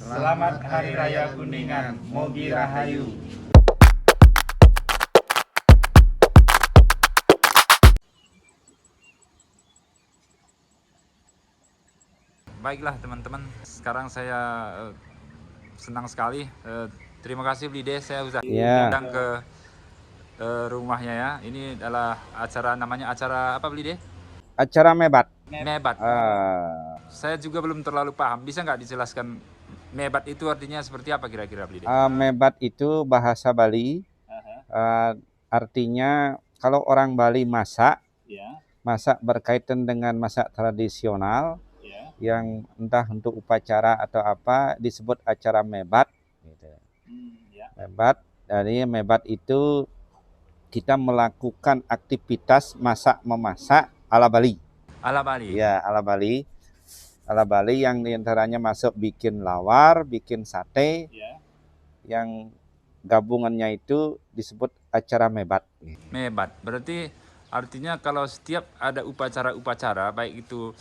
Selamat Hari Raya Kuningan, Mogi Rahayu. Baiklah teman-teman, sekarang saya senang sekali. Terima kasih Blide, saya sudah undang ke rumahnya ya. Ini adalah acara, namanya acara apa Blide? Acara mebat. Mebat. Saya juga belum terlalu paham. Bisa nggak dijelaskan mebat itu artinya seperti apa kira-kira Blide? Mebat itu bahasa Bali. Artinya kalau orang Bali masak berkaitan dengan masak tradisional yang entah untuk upacara atau apa disebut acara mebat. Gitu. Mebat, dari mebat itu kita melakukan aktivitas masak-memasak ala Bali. Ala Bali? Ya, ala Bali. Ala Bali yang diantaranya masuk bikin lawar, bikin sate, yang gabungannya itu disebut acara mebat. Mebat, berarti artinya kalau setiap ada upacara-upacara, baik itu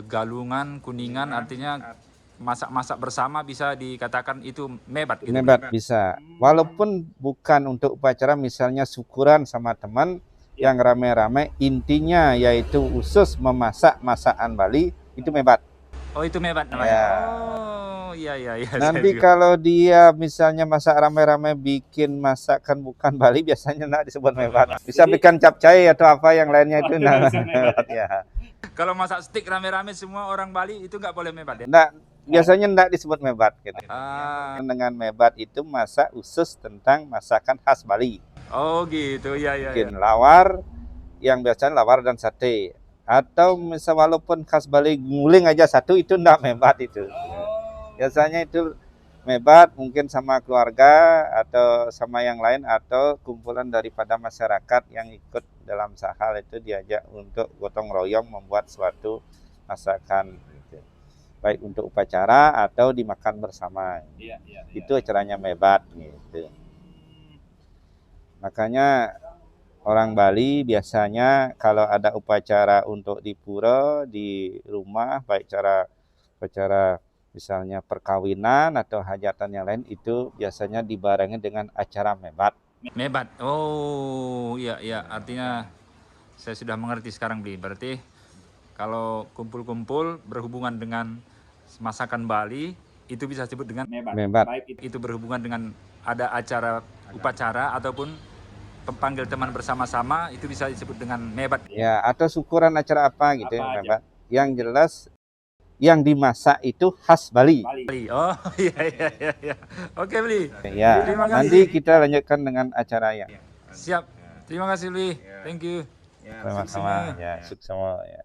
galungan, kuningan, artinya masak-masak bersama bisa dikatakan itu mebat gitu? Mebat bisa, walaupun bukan untuk upacara, misalnya syukuran sama teman yang rame-rame, intinya yaitu khusus memasak masakan Bali, itu mebat. Oh, itu mebat namanya? Ya. Oh, iya. Nanti kalau dia misalnya masak rame-rame bikin masakan bukan Bali, biasanya enggak disebut mebat. Bisa bikin capcay atau apa yang lainnya itu mebat ya. Kalau masak steak rame-rame semua orang Bali itu nggak boleh mebat ya? Enggak, biasanya enggak disebut mebat gitu. Dengan mebat itu masak khusus tentang masakan khas Bali. Oh gitu, iya. Bikin lawar, yang biasanya lawar dan sate. Atau misal walaupun khas Bali nguling aja satu, itu enggak mebat itu. Biasanya itu mebat mungkin sama keluarga atau sama yang lain, atau kumpulan daripada masyarakat yang ikut dalam sahal itu diajak untuk gotong royong membuat suatu masakan gitu. Baik untuk upacara atau dimakan bersama. Itu acaranya mebat gitu. Makanya orang Bali biasanya kalau ada upacara untuk di pura, di rumah, baik acara misalnya perkawinan atau hajatan yang lain, itu biasanya dibarengi dengan acara mebat. Mebat, oh iya, artinya saya sudah mengerti sekarang Bli. Berarti kalau kumpul-kumpul berhubungan dengan masakan Bali, itu bisa disebut dengan mebat. Baik itu berhubungan dengan ada acara upacara ataupun panggil teman bersama-sama, itu bisa disebut dengan mebat. Ya, atau syukuran acara apa gitu ya, mebat. Yang jelas yang dimasak itu khas Bali. Oh iya. Oke Bli. Ya, Terima kasih. nanti kita lanjutkan dengan acara ya. Siap. Terima kasih Bli. Thank you. Sama-sama ya, sukses ya.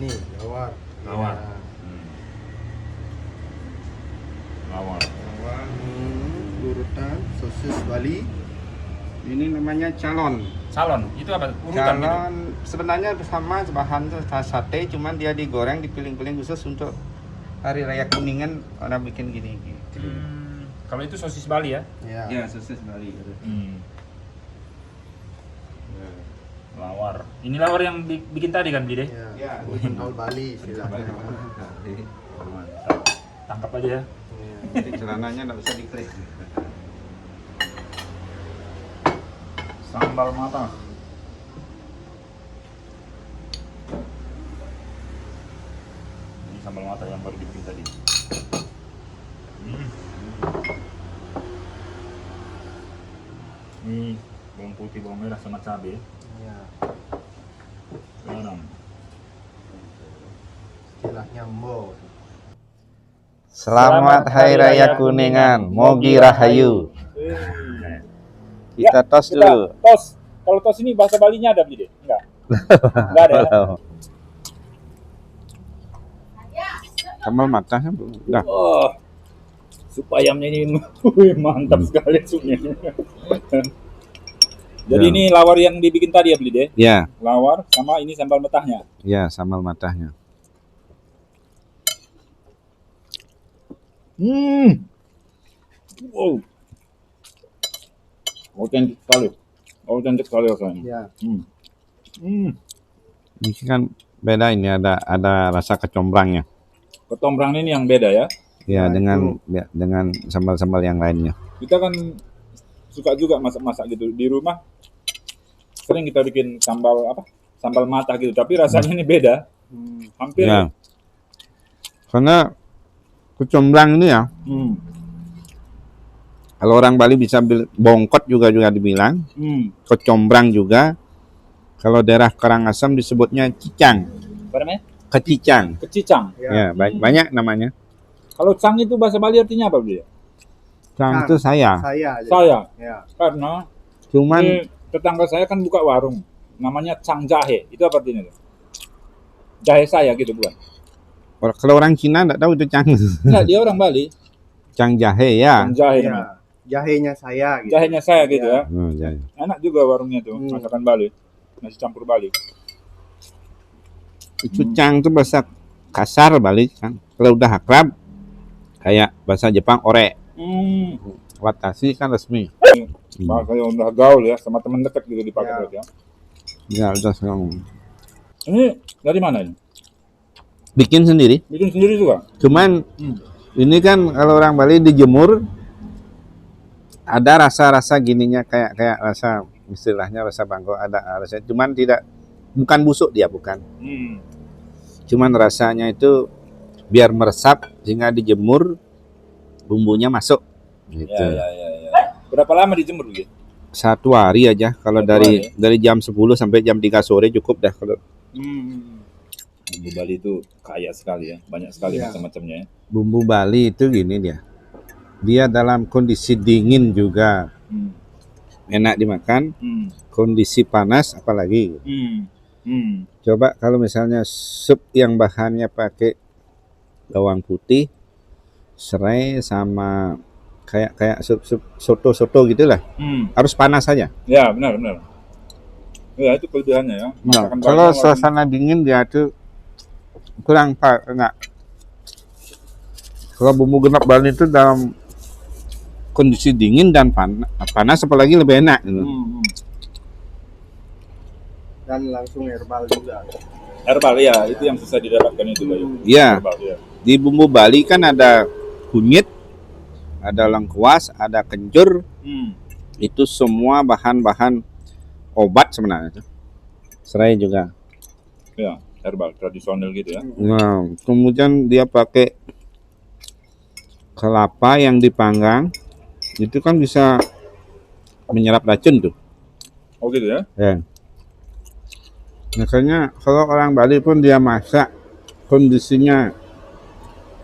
Nih, lawar. Lawar. Lawar. Urutan sosis Bali. Ini namanya calon. Calon, itu apa? Urutan gitu? Calon sebenarnya sama bahan sate, cuman dia digoreng, dipiling-piling khusus untuk Hari Raya Kuningan. Orang bikin gini. Kalau itu sosis Bali ya? Ya. sosis Bali. Lawar. Ini lawar yang bikin tadi kan Bli deh? Ya. Urutan Bali silakan. Tangkap aja ya. Celananya nggak usah diklik. Sambal mata. Ini sambal mata yang baru dibikin tadi. Ini bawang putih, bawang merah sama cabai. Ya. Garam. Istilahnya mbo. Selamat Hari Raya Kuningan, Mogi Rahayu. Kita tos dulu. Tos. Kalau tos ini bahasa Balinya ada Bli deh? Enggak. Enggak ada ya? Sambal matanya belum. Udah. Oh, sup ayamnya ini mantap sekali supnya. Jadi ini lawar yang dibikin tadi ya Bli deh? Ya, Lawar sama ini sambal matahnya. ya sambal matahnya. Wow. Otentik sekali rasanya. Ya. Ini kan beda, ini ada rasa kecombrangnya. Ketombrang ini yang beda ya. Ya, Nah, dengan sambal-sambal yang lainnya. Kita kan suka juga masak-masak gitu di rumah. Sering kita bikin sambal apa? Sambal mata gitu, tapi rasanya ini beda. Hampir. Ya. Karena kecombrang ini ya, Hmm. kalau orang Bali bisa bongkot juga dibilang, Hmm. kecombrang juga. Kalau daerah Karangasem disebutnya cicang, Apa namanya? kecicang. Kecicang. Ya, banyak namanya. Kalau cang itu bahasa Bali artinya apa dia? Cang Cang. itu saya. Saya aja. Saya. Ya. Karena Cuman ini tetangga saya kan buka warung, namanya cang jahe. Itu apa artinya? Jahe saya gitu bukan? kalau orang Cina enggak tahu itu cang. Enggak, dia orang Bali. Cang jahe ya. Cang jahe. Ya. namanya. Jahenya saya gitu. Jahenya saya gitu ya. Oh, jahe. Enak juga warungnya tuh, masakan Bali. Nasi campur Bali. Itu cang itu bahasa kasar Bali kan. Kalau udah akrab kayak bahasa Jepang ore. Hmm. Watashi kan resmi. Bahasa yang udah gaul ya, sama teman dekat gitu dipakai Ya. berarti ya. Ya udah sekarang. Ini dari mana ini? Bikin sendiri. Bikin sendiri juga? Cuman Hmm. ini kan kalau orang Bali dijemur ada rasa-rasa gininya kayak rasa istilahnya rasa bangko ada rasa cuman bukan busuk dia bukan. Hmm. Cuman rasanya itu biar meresap sehingga dijemur bumbunya masuk gitu. Ya. Berapa lama dijemur gitu? 1 hari aja kalau Satu dari jam 10 sampai jam 3 sore cukup dah kalau Bumbu Bali itu kaya sekali ya, banyak sekali Ya. macam-macamnya ya. bumbu Bali itu gini dia. Dia dalam kondisi dingin juga Hmm. enak dimakan, Hmm. kondisi panas apalagi. Hmm. Hmm. Coba kalau misalnya sup yang bahannya pakai bawang putih, serai sama kayak sup soto gitulah. Hmm. Harus panas saja. Ya, benar. Ya, itu kelebihannya ya. Nah, Masakan kalau Bali suasana dingin dia tuh kurang enggak. Kalau bumbu genap Bali itu dalam kondisi dingin dan panas apalagi lebih enak gitu. Dan langsung herbal juga. Herbal ya, itu yang susah didapatkan itu Bayu. Iya. Herbal ya. Di bumbu Bali kan ada kunyit, ada lengkuas, ada kencur, Hmm. itu semua bahan-bahan obat sebenarnya. Serai juga. Ya, herbal tradisional gitu ya. Nah, kemudian dia pakai kelapa yang dipanggang, itu kan bisa menyerap racun tuh. Oh gitu ya. Ya. Makanya kalau orang Bali pun dia masak kondisinya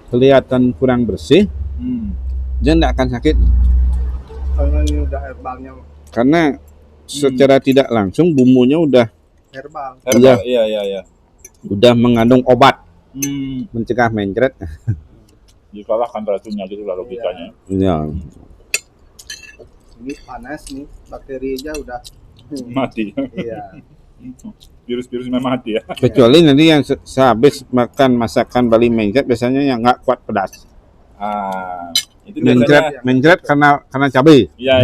kelihatan kurang bersih, Hmm. dia tidak akan sakit Karena ini udah herbalnya karena secara tidak langsung bumbunya udah herbal. Herbal, iya. udah mengandung obat Hmm. mencegah mencret. Dikalahkan racunnya gitu lah logikanya. Ya. Ini panas nih, bakteri aja udah. Mati. Iya. Virus-virusnya mati ya. Kecuali nanti yang sehabis makan masakan Bali mencret biasanya yang nggak kuat pedas. Ah, itu biasanya Mencret karena cabai. iya,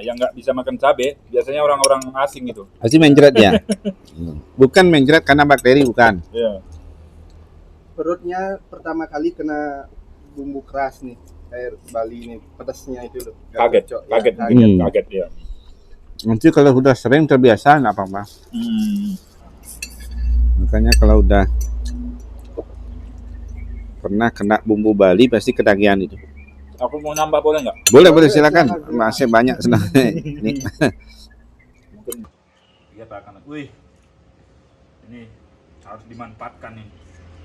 yang nggak bisa makan cabe, biasanya orang-orang asing itu. Pasti mencret ya. Bukan mencret karena bakteri bukan. Iya. Perutnya pertama kali kena bumbu keras nih, air Bali ini, pedasnya itu loh. Nggak Kaget, cocok. Ya, kaget ya. Nanti kalau sudah sering terbiasa nggak apa-apa. Makanya kalau udah pernah kena bumbu Bali pasti ketagihan itu. Aku mau nambah boleh nggak? Boleh silakan. Masih banyak sebenarnya. Ini. Mungkin dia akan, wih, ini harus dimanfaatkan nih.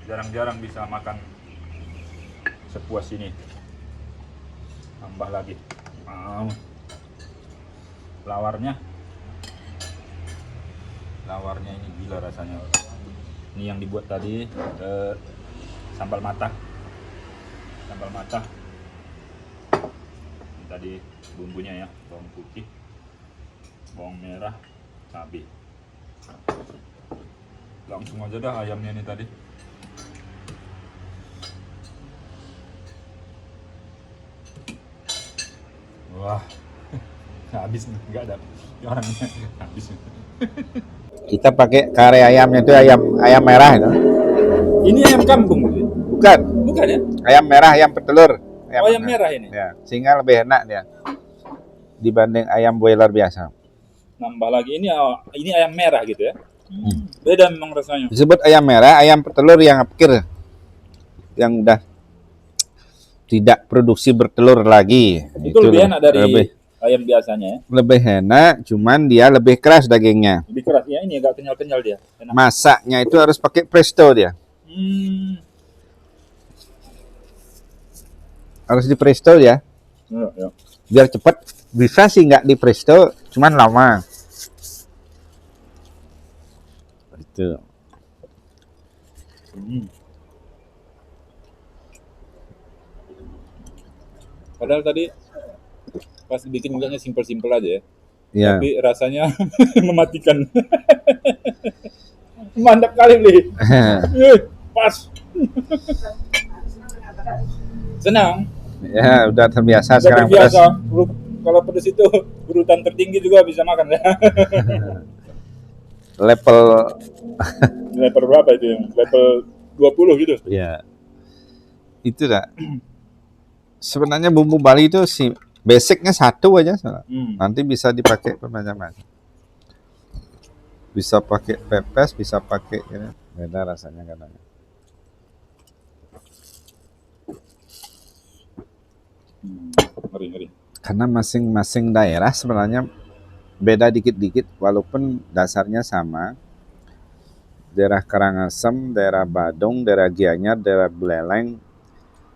Jarang-jarang bisa makan sepuas ini. Tambah lagi. Lawarnya ini gila rasanya. Ini yang dibuat tadi sambal mata. Ini tadi bumbunya ya, bawang putih, bawang merah, cabai. Langsung aja dah ayamnya ini tadi. Wah, habis nggak ada orangnya habis. Kita pakai kare ayamnya itu ayam merah itu. Ini ayam kampung, Bu. Bukan. Bukan ya? Ayam merah, ayam petelur. Ayam merah ini. Ya, sehingga lebih enak dia dibanding ayam broiler biasa. Nambah lagi ini ayam merah gitu ya. Beda memang rasanya. Disebut ayam merah, ayam petelur yang apkir, yang udah tidak produksi bertelur lagi. Itu lebih enak dari ayam biasanya ya. Lebih enak, cuman dia lebih keras dagingnya. Lebih keras ya, ini agak kenyal-kenyal dia. Enak. Masaknya itu harus pakai presto dia. Harus di presto ya. Ya. Biar cepat. Bisa sih nggak di presto, cuman lama. Itu. Padahal tadi pas bikin enggaknya simpel-simpel aja ya. Ya. Tapi rasanya mematikan. Mantap kali beli. Pas. Senang. Ya, udah terbiasa Udah sekarang terbiasa. Kalau pedas itu urutan tertinggi juga bisa makan ya. Level Level berapa itu yang? Level 20 gitu. ya. Itu dah. Sebenarnya bumbu Bali itu sih basicnya satu aja. Nanti bisa dipakai bermacam-macam. Bisa pakai pepes, bisa pakai ya. Beda rasanya katanya. Ngeri. Karena masing-masing daerah sebenarnya beda dikit-dikit walaupun dasarnya sama. Daerah Karangasem, daerah Badung, daerah Gianyar, daerah Buleleng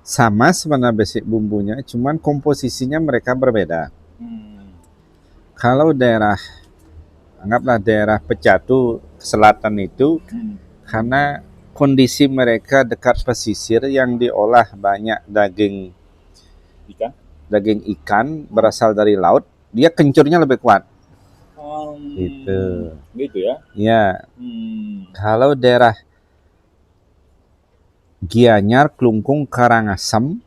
sama sebenarnya basic bumbunya, cuman komposisinya mereka berbeda. Kalau daerah, anggaplah daerah Pecatu selatan itu, karena kondisi mereka dekat pesisir yang diolah banyak daging ikan berasal dari laut, dia kencurnya lebih kuat. Gitu ya? Ya. Kalau daerah Gianyar, Klungkung, Karangasem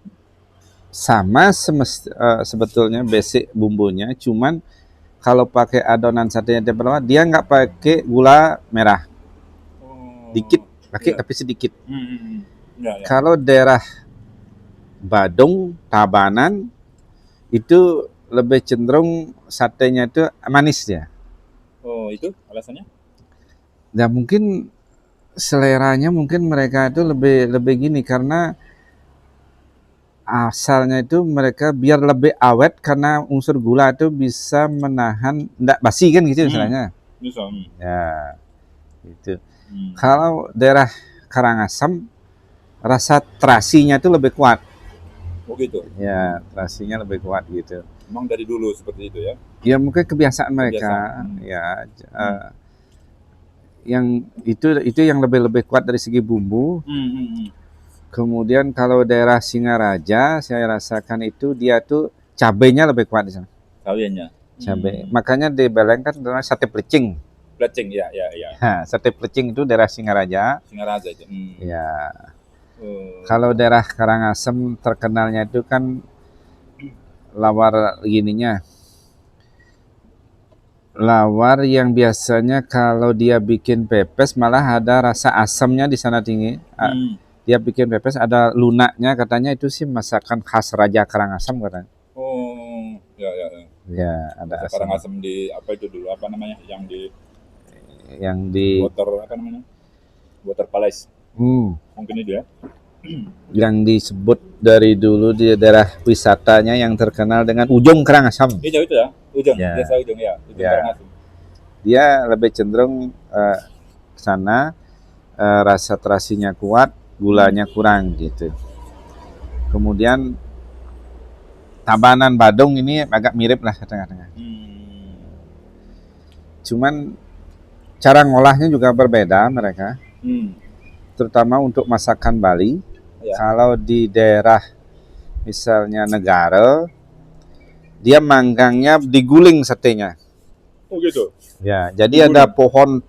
sama sebetulnya basic bumbunya, cuman kalau pakai adonan satenya tempura dia nggak pakai gula merah, dikit pakai tapi sedikit. Ya. Kalau daerah Badung, Tabanan itu lebih cenderung satenya itu manis ya. Oh, itu alasannya? Ya mungkin seleranya mungkin mereka itu lebih gini karena asalnya itu mereka biar lebih awet karena unsur gula itu bisa menahan enggak basi kan gitu istilahnya. Bisa. Ya. Itu. Kalau daerah Karangasem rasa terasinya itu lebih kuat. Oh gitu. Ya, terasinya lebih kuat gitu. Memang dari dulu seperti itu ya? Ya mungkin kebiasaan mereka. Ya, yang itu yang lebih kuat dari segi bumbu. Kemudian kalau daerah Singaraja saya rasakan itu dia tuh cabenya lebih kuat di sana. Cabenya. Cabai. Makanya di Beleng kan adalah sate plecing. Plecing ya. Sate plecing itu daerah Singaraja. Singaraja itu. Ya. Kalau daerah Karangasem terkenalnya itu kan lawar gininya. Lawar yang biasanya kalau dia bikin pepes malah ada rasa asamnya di sana tinggi. Dia bikin pepes ada lunaknya, katanya itu sih masakan khas Raja Karangasem katanya. Oh, ya. Ya, ada asam. Karangasem di apa itu dulu? Apa namanya? Yang di Water apa namanya? Water Palace. Mungkin itu ya. Yang disebut dari dulu di daerah wisatanya yang terkenal dengan Ujung Karangasem. Itu ya, Ujung. Ya. Desa Ujung ya. Ujung Karangasem. Dia lebih cenderung ke sana, rasa terasinya kuat, gulanya kurang gitu. Kemudian Tabanan Badung ini agak mirip lah tengah-tengah. Cuman cara ngolahnya juga berbeda mereka. Terutama untuk masakan Bali. Ya. Kalau di daerah misalnya Negara, dia manggangnya diguling satenya. Oh gitu. Ya, jadi ada pohon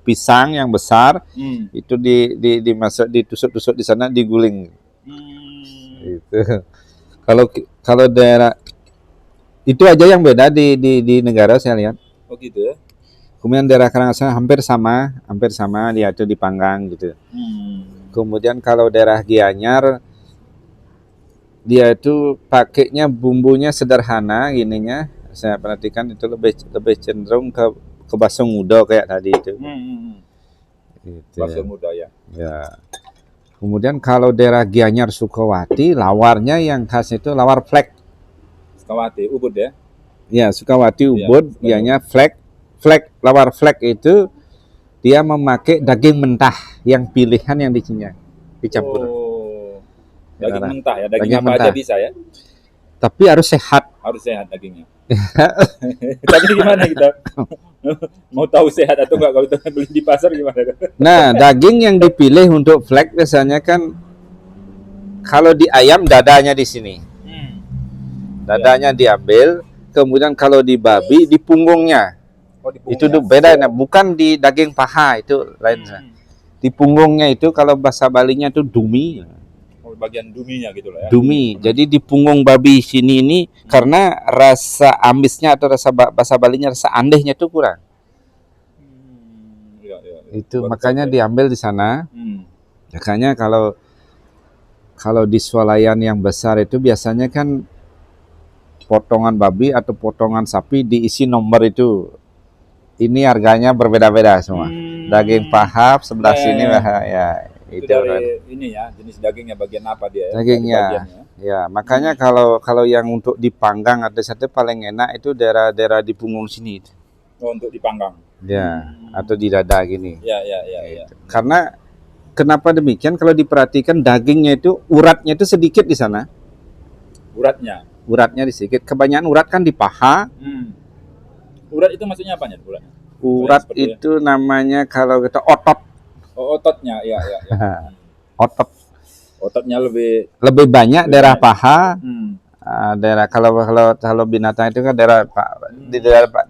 pisang yang besar, itu dimasuk ditusuk-tusuk di sana diguling. Itu. Kalau daerah itu aja yang beda di Negara saya lihat. Oh gitu ya. Kemudian daerah Karangasem hampir sama dia itu dipanggang gitu. Kemudian kalau daerah Gianyar dia itu pakainya bumbunya sederhana gininya. Saya perhatikan itu lebih cenderung ke bakso muda kayak tadi itu. Gitu. Bakso muda ya. Ya. Kemudian kalau daerah Gianyar Sukawati, lawarnya yang khas itu lawar flek. Sukawati, Ubud ya. Ya, Sukawati Iya, Ubud, betul. dianya flek. Lawar flek itu dia memakai daging mentah yang pilihan yang dicampur. Oh. Daging Ya, mentah ya, daging daging apa aja mentah. bisa ya. Tapi harus sehat. Harus sehat dagingnya. Tapi gimana kita mau tahu sehat atau enggak kalau kita beli di pasar gimana? Nah, daging yang dipilih untuk flek biasanya kan kalau di ayam dadanya di sini. Dadanya diambil, kemudian kalau di babi di punggungnya. Oh, di Itu punggungnya. tuh beda, nah, bukan di daging paha itu lain. Di punggungnya itu kalau bahasa Balinya itu dumi. Oh, bagian duminya gitu lah ya. Dumi. Jadi di punggung babi sini ini karena rasa amisnya atau bahasa Balinya rasa andehnya itu kurang. Iya, iya, iya. Itu Baru makanya tahu, ya. diambil di sana. Hmm. Makanya kalau di swalayan yang besar itu biasanya kan potongan babi atau potongan sapi diisi nomor itu. Ini harganya berbeda-beda semua. Daging paha sebelah Ya, sini ya. ya Itu itu dari ini ya, jenis dagingnya bagian apa dia ya? dagingnya. Dari bagiannya. Ya, makanya kalau yang untuk dipanggang ada satu paling enak itu daerah-daerah di punggung sini. Oh, untuk dipanggang. Ya, atau di dada gini. Ya, ya, ya, ya. Karena kenapa demikian? Kalau diperhatikan dagingnya itu uratnya itu sedikit di sana. Uratnya. Uratnya sedikit. Kebanyakan urat kan di paha. Urat itu maksudnya apanya? Uratnya? Urat Seperti itu namanya kalau kita otot. Oh, ototnya, ya, ya, ya. Otot. Ototnya lebih. Lebih banyak daerah banyak. paha. Hmm. Daerah kalau binatang itu kan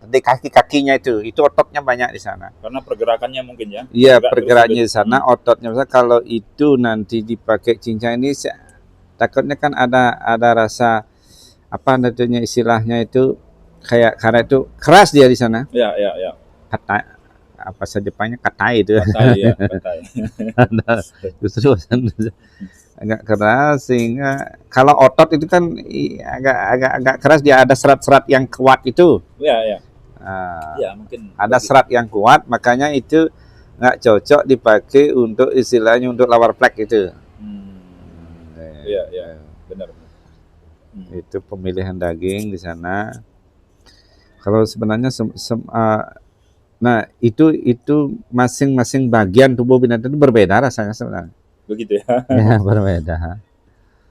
di kaki-kakinya itu ototnya banyak di sana. Karena pergerakannya mungkin ya. Iya, Bergerak pergerakannya terus di sana ototnya besar. Kalau itu nanti dipakai cincang ini takutnya kan ada rasa apa namanya istilahnya itu kayak karena itu keras dia di sana. Ya, ya, ya. Kata apa saja Jepangnya katai itu. Katai ya, katai. Justru agak keras sehingga kalau otot itu kan agak keras dia ada serat-serat yang kuat itu. Ya, ya. Nah, Ya, mungkin ada serat yang kuat makanya itu nggak cocok dipakai untuk istilahnya untuk lawar flek itu. Iya, iya, benar. Itu pemilihan daging di sana. Kalau sebenarnya nah itu masing-masing bagian tubuh binatang itu berbeda rasanya sebenarnya. Begitu ya. Ya, berbeda.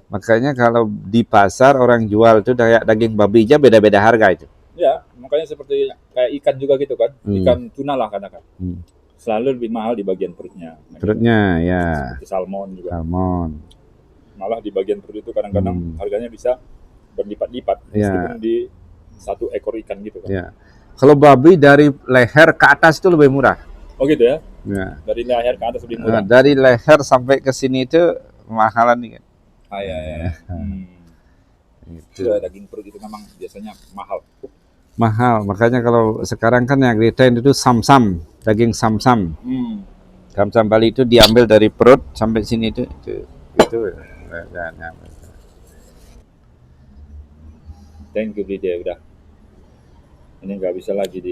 Makanya kalau di pasar orang jual itu kayak daging babi aja beda-beda harga itu. Ya, makanya seperti kayak ikan juga gitu kan. Ikan tuna lah katakan. Selalu lebih mahal di bagian perutnya. Perutnya ya. Seperti salmon juga. Salmon. Malah di bagian perut itu kadang-kadang harganya bisa berlipat-lipat meskipun di satu ekor ikan gitu kan. Ya. Kalau babi dari leher ke atas itu lebih murah. Oh gitu ya? Ya. Dari leher ke atas lebih murah. Dari leher sampai ke sini itu mahalan nih. Ah, ya, ya. Itu. Ya, daging perut itu memang biasanya mahal. Mahal, makanya kalau sekarang kan yang retain itu samsam, daging samsam. Samsam Bali itu diambil dari perut sampai sini itu. Thank you Bide, udah. Ini nggak bisa lagi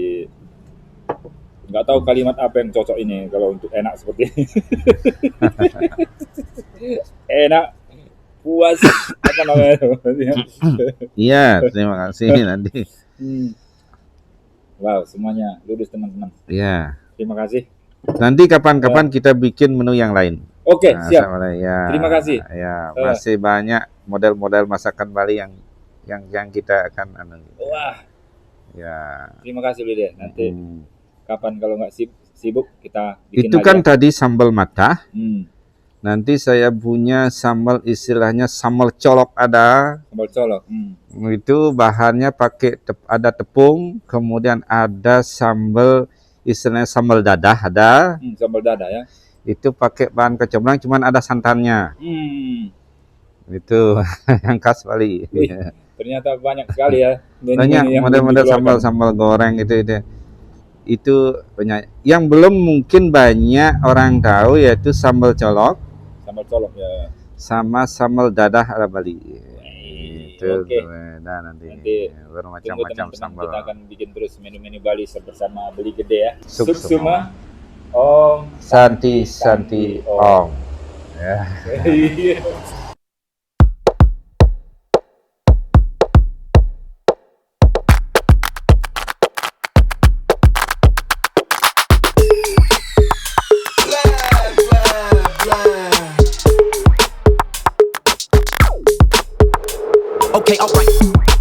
nggak tahu kalimat apa yang cocok ini kalau untuk enak seperti ini. Enak, puas, apa namanya? Iya, terima kasih nanti. Wow, semuanya lurus teman-teman. Iya. Terima kasih. Nanti kapan-kapan kita bikin menu yang lain. Oke, siap. Ya, Terima kasih. Ya, masih banyak model-model masakan Bali yang kita akan Wah, ya. terima kasih Bide. Nanti kapan kalau nggak sibuk kita bikin Itu lagi kan ya. tadi sambal matah. Nanti saya punya sambal istilahnya sambal colok ada. Sambal colok. Itu bahannya pakai ada tepung, kemudian ada sambal istilahnya sambal dadah ada. Sambal dada ya. Itu pakai bahan kecombrang, cuman ada santannya. Itu yang khas Bali. Wih, ternyata banyak sekali ya. Banyak yang model-model dikeluarkan. sambal goreng itu banyak. Yang belum mungkin banyak orang tahu yaitu sambal colok. sambal colok ya. sama sambal dadah ala Bali. Itu Oke. nah nanti, Nanti tunggu bermacam-macam teman-teman, sambal. kita akan bikin terus menu-menu Bali bersama Beli Gede ya. Suk Suma Om Santi Om. Ya. Okay, alright.